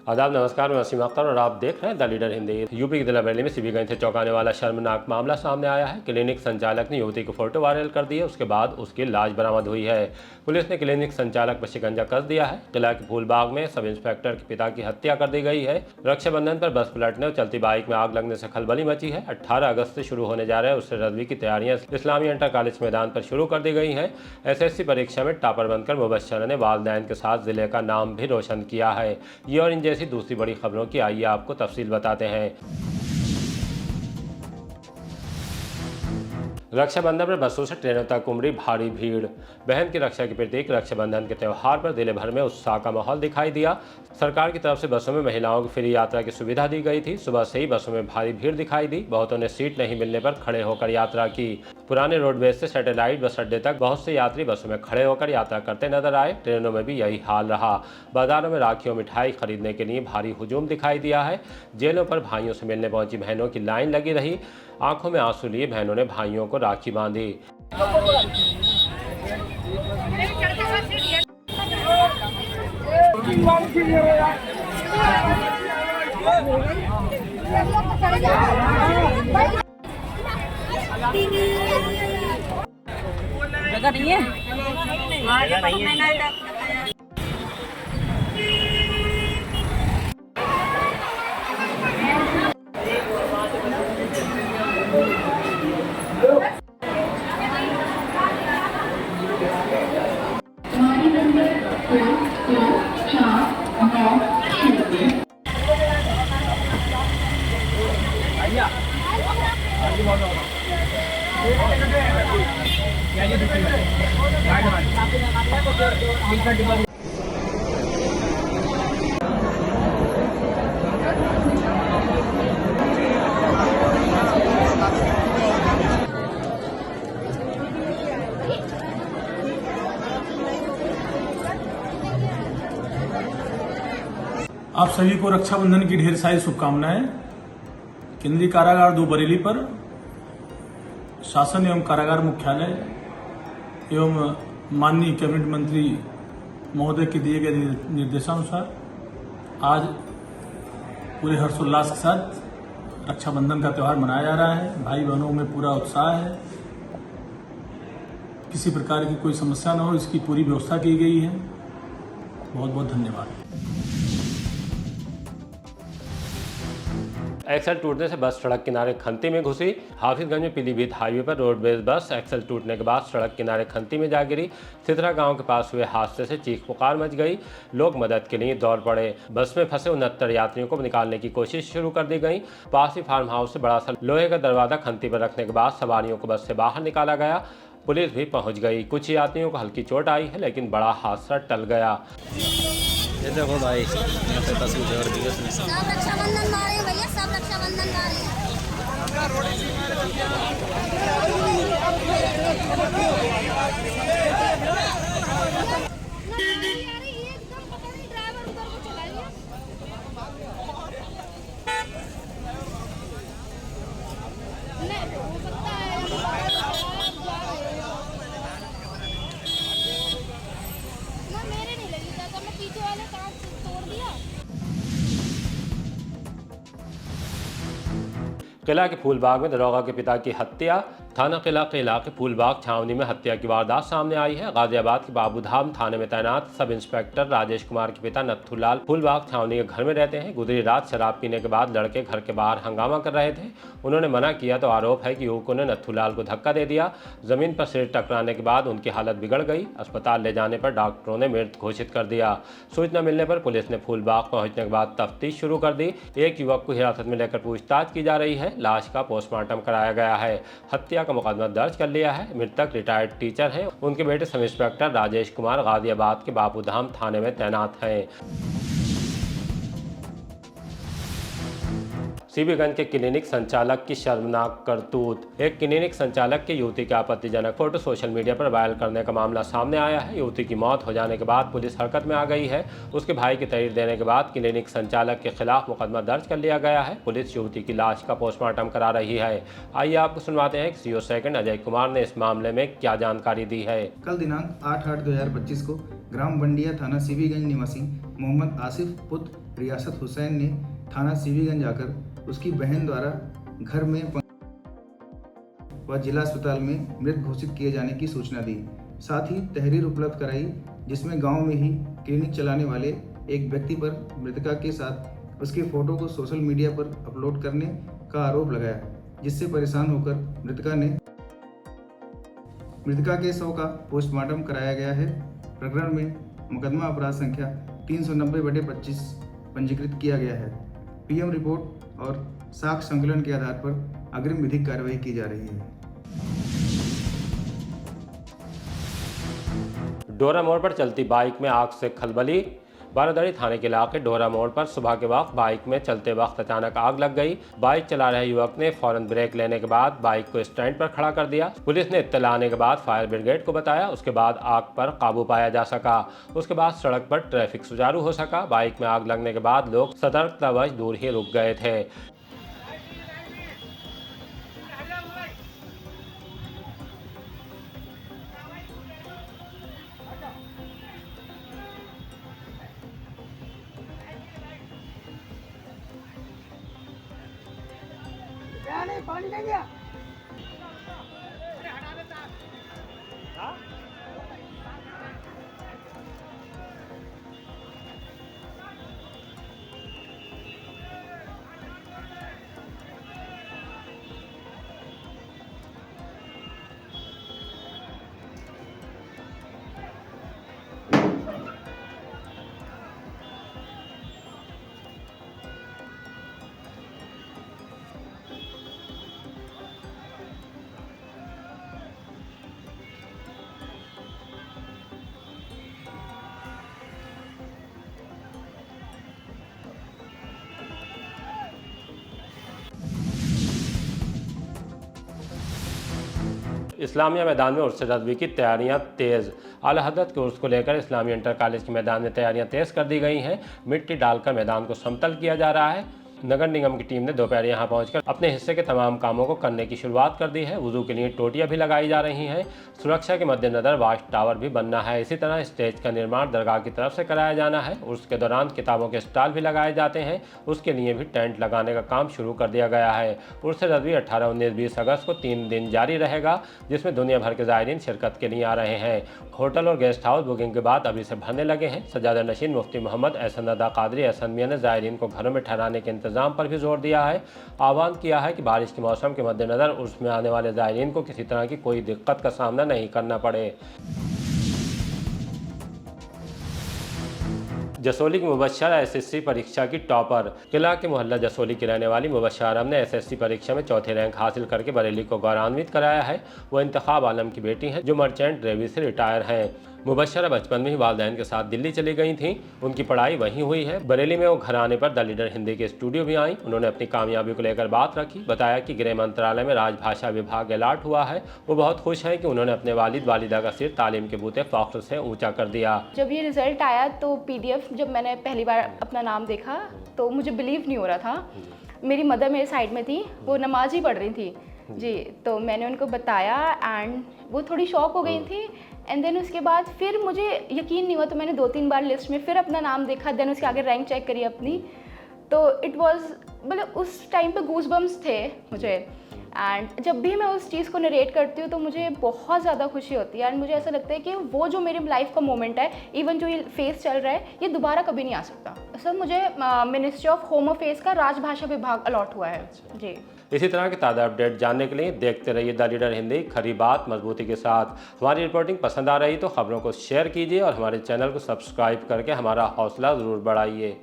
आदाब, नमस्कार। मैं वसीम अख्तर और आप देख रहे हैं द लीडर हिंदी। यूपी की दिलावैली में सीबीगंज से चौंकाने वाला शर्मनाक मामला सामने आया है। क्लिनिक संचालक ने युवती को फोटो वायरल कर दी है, उसके बाद उसकी लाश बरामद हुई है। पुलिस ने क्लिनिक संचालक पर शिकंजा कस दिया है। किला के फूलबाग में सब इंस्पेक्टर के पिता की हत्या कर दी गई है। रक्षाबंधन पर बस पलटने और चलती बाइक में आग लगने से खलबली मची है। 18 अगस्त से शुरू होने जा रहे उससे रजवी की तैयारियां इस्लामी इंटर कॉलेज मैदान पर शुरू कर दी गई हैं। एसएससी परीक्षा में टॉपर बनकर मुबश्शरा ने वालिदैन के साथ जिले का नाम भी रोशन किया है। ये और इन जैसी दूसरी बड़ी खबरों की आइए आपको तफसील बताते हैं। रक्षाबंधन पर बसों से ट्रेनों तक उमड़ी भारी भीड़। बहन की रक्षा के प्रतीक रक्षाबंधन के त्यौहार पर जिले भर में उत्साह का माहौल दिखाई दिया। सरकार की तरफ से बसों में महिलाओं को फ्री यात्रा की सुविधा दी गई थी। सुबह से ही बसों में भारी भीड़ दिखाई दी। बहुतों ने सीट नहीं मिलने पर खड़े होकर यात्रा की। पुराने रोडवेज से सैटेलाइट बस अड्डे तक बहुत से यात्री बसों में खड़े होकर यात्रा करते नजर आए। ट्रेनों में भी यही हाल रहा। बाजारों में राखी और मिठाई खरीदने के लिए भारी हुजूम दिखाई दिया है। जेलों पर भाइयों से मिलने पहुंची बहनों की लाइन लगी रही। आंखों में आंसू लिए बहनों ने भाइयों को राखी बांधी। जगह नहीं है, जगह नहीं है। आप सभी को रक्षाबंधन की ढेर सारी शुभकामनाएं। केंद्रीय कारागार 2 बरेली पर शासन एवं कारागार मुख्यालय एवं माननीय कैबिनेट मंत्री महोदय के दिए गए निर्देशानुसार आज पूरे हर्षोल्लास के साथ रक्षाबंधन का त्यौहार मनाया जा रहा है। भाई बहनों में पूरा उत्साह है। किसी प्रकार की कोई समस्या न हो, इसकी पूरी व्यवस्था की गई है। बहुत बहुत धन्यवाद। एक्सल टूटने से बस सड़क किनारे खंती में घुसी। हाफिजगंज में पीलीभीत हाईवे पर रोडवेज बस एक्सल टूटने के बाद सड़क किनारे खंती में जा गिरी। सितरा गांव के पास हुए हादसे से चीख पुकार मच गई। लोग मदद के लिए दौड़ पड़े। बस में फंसे 69 यात्रियों को निकालने की कोशिश शुरू कर दी गई। पास ही फार्म हाउस से बड़ा सा लोहे का दरवाजा खंती पर रखने के बाद सवारियों को बस से बाहर निकाला गया। पुलिस भी पहुंच गई। कुछ यात्रियों को हल्की चोट आई है, लेकिन बड़ा हादसा टल गया। देखो भाई, यहाँ पे तस्वीर सब रक्षाबंधन गा रहे हैं भैया, सब रक्षाबंधन गा रहे हैं। किला के फूलबाग में दरोगा के पिता की हत्या। थाना किला के इलाके फूलबाग छावनी में हत्या की वारदात सामने आई है। गाजियाबाद के बाबूधाम थाने में तैनात सब इंस्पेक्टर राजेश कुमार के पिता नथुलाल फूलबाग छावनी के घर में रहते हैं। गुजरी रात शराब पीने के बाद लड़के घर के बाहर हंगामा कर रहे थे। उन्होंने मना किया तो आरोप है कि युवकों ने नथुलाल को धक्का दे दिया। जमीन पर सिर टकराने के बाद उनकी हालत बिगड़ गई। अस्पताल ले जाने पर डॉक्टरों ने मृत घोषित कर दिया। सूचना मिलने पर पुलिस ने फूलबाग पहुंचने के बाद तफ्तीश शुरू कर दी। एक युवक को हिरासत में लेकर पूछताछ की जा रही है। लाश का पोस्टमार्टम कराया गया है। हत्या का मुकदमा दर्ज कर लिया है। मृतक रिटायर्ड टीचर हैं। उनके बेटे सब इंस्पेक्टर राजेश कुमार गाजियाबाद के बाबूधाम थाने में तैनात हैं। सीबीगंज के क्लिनिक संचालक की शर्मनाक करतूत। एक क्लिनिक संचालक के युवती के आपत्तिजनक फोटो सोशल मीडिया पर वायरल करने का मामला सामने आया है। युवती की मौत हो जाने के बाद पुलिस हरकत में आ गई है। उसके भाई की तहरीर देने के बाद क्लिनिक संचालक के खिलाफ मुकदमा दर्ज कर लिया गया है। पुलिस युवती की लाश का पोस्टमार्टम करा रही है। आइए आपको सुनवाते हैं कि सीओ सेकंड अजय कुमार ने इस मामले में क्या जानकारी दी है। कल दिनांक 8/8/2025 को ग्राम बंडिया थाना सीबीगंज निवासी मोहम्मद आसिफ पुत्र रियासत हुसैन ने थाना सीबीगंज आकर उसकी बहन द्वारा घर में व जिला अस्पताल में मृत घोषित किए जाने की सूचना दी। साथ ही तहरीर उपलब्ध कराई जिसमें गांव में ही क्लिनिक चलाने वाले एक व्यक्ति पर मृतका के साथ उसके फोटो को सोशल मीडिया पर अपलोड करने का आरोप लगाया, जिससे परेशान होकर मृतका के शव का पोस्टमार्टम कराया गया है। प्रकरण में मुकदमा अपराध संख्या 390/25 पंजीकृत किया गया है। पीएम रिपोर्ट और साक्ष्य संकलन के आधार पर अग्रिम विधिक कार्रवाई की जा रही है। डोरा मोड़ पर चलती बाइक में आग से खलबली। बारादरी थाने के इलाके डोरा मोड़ पर सुबह के वक्त बाइक में चलते वक्त अचानक आग लग गई। बाइक चला रहे युवक ने फौरन ब्रेक लेने के बाद बाइक को स्टैंड पर खड़ा कर दिया। पुलिस ने इत्तला आने के बाद फायर ब्रिगेड को बताया। उसके बाद आग पर काबू पाया जा सका। उसके बाद सड़क पर ट्रैफिक सुचारू हो सका। बाइक में आग लगने के बाद लोग सतर्कतावश दूर ही रुक गए थे। पानी दे दिया। इस्लामिया मैदान में उर्स रज़वी की तैयारियां तेज़। आला हज़रत के उर्स को लेकर इस्लामी इंटर कॉलेज के मैदान में तैयारियां तेज़ कर दी गई हैं। मिट्टी डालकर मैदान को समतल किया जा रहा है। नगर निगम की टीम ने दोपहर यहां पहुंचकर अपने हिस्से के तमाम कामों को करने की शुरुआत कर दी है। वुजू के लिए टोटियां भी लगाई जा रही हैं। सुरक्षा के मद्देनजर वाच टावर भी बनना है। इसी तरह स्टेज का निर्माण दरगाह की तरफ से कराया जाना है। उर्स के दौरान किताबों के स्टॉल भी लगाए जाते हैं। उसके लिए भी टेंट लगाने का काम शुरू कर दिया गया है। उर्स रज़वी 18, 19, 20 अगस्त को 3 दिन जारी रहेगा, जिसमें दुनिया भर के ज़ायरीन शिरकत के लिए आ रहे हैं। होटल और गेस्ट हाउस बुकिंग के बाद अभी से भरने लगे हैं। सज्जादा नशीन मुफ्ती मोहम्मद एहसन अदा कादरी एहसन मियां ने ज़ायरीन को घरों में ठहराने के इंतजाम पर भी जोर दिया है। आह्वान किया है कि बारिश के मौसम के मद्देनजर उर्स में आने वाले ज़ायरीन को किसी तरह की कोई दिक्कत का सामना नहीं करना पड़े। जसोली की मुबश्शरा एसएससी परीक्षा की टॉपर। किला के मोहल्ला जसोली की रहने वाली मुबश्शरा आलम ने एसएससी परीक्षा में चौथे रैंक हासिल करके बरेली को गौरवान्वित कराया है। वो इंतखाब आलम की बेटी हैं जो मर्चेंट नेवी से रिटायर हैं। मुबश्शरा बचपन में ही वालिदैन के साथ दिल्ली चली गई थीं। उनकी पढ़ाई वहीं हुई है। बरेली में वो घर आने पर द लीडर हिंदी के स्टूडियो भी आईं। उन्होंने अपनी कामयाबी को लेकर बात रखी। बताया कि गृह मंत्रालय में राजभाषा विभाग अलॉट हुआ है। वो बहुत खुश हैं कि उन्होंने अपने वालिद वालिदा का सिर तालीम के बूते फ़ख्र से ऊंचा कर दिया। जब ये रिज़ल्ट आया तो PDF जब मैंने पहली बार अपना नाम देखा तो मुझे बिलीव नहीं हो रहा था। मेरी मदर मेरे साइड में थी, वो नमाज ही पढ़ रही थी जी। तो मैंने उनको बताया एंड वो थोड़ी शॉक हो गई थी। एंड देन उसके बाद फिर मुझे यकीन नहीं हुआ तो मैंने 2-3 बार लिस्ट में फिर अपना नाम देखा। देन उसके आगे रैंक चेक करी अपनी। तो इट वाज मतलब उस टाइम पे गूज बम्स थे मुझे। एंड जब भी मैं उस चीज़ को नरेट करती हूँ तो मुझे बहुत ज़्यादा खुशी होती है। एंड मुझे ऐसा लगता है कि वो जो मेरी लाइफ का मोमेंट है, इवन जो ये फेस चल रहा है, ये दोबारा कभी नहीं आ सकता। सर मुझे मिनिस्ट्री ऑफ होम अफेयर्स का राजभाषा विभाग अलॉट हुआ है जी। इसी तरह के ताज़ा अपडेट जानने के लिए देखते रहिए द लीडर हिंदी, खरी बात मजबूती के साथ। हमारी रिपोर्टिंग पसंद आ रही तो खबरों को शेयर कीजिए और हमारे चैनल को सब्सक्राइब करके हमारा हौसला ज़रूर बढ़ाइए।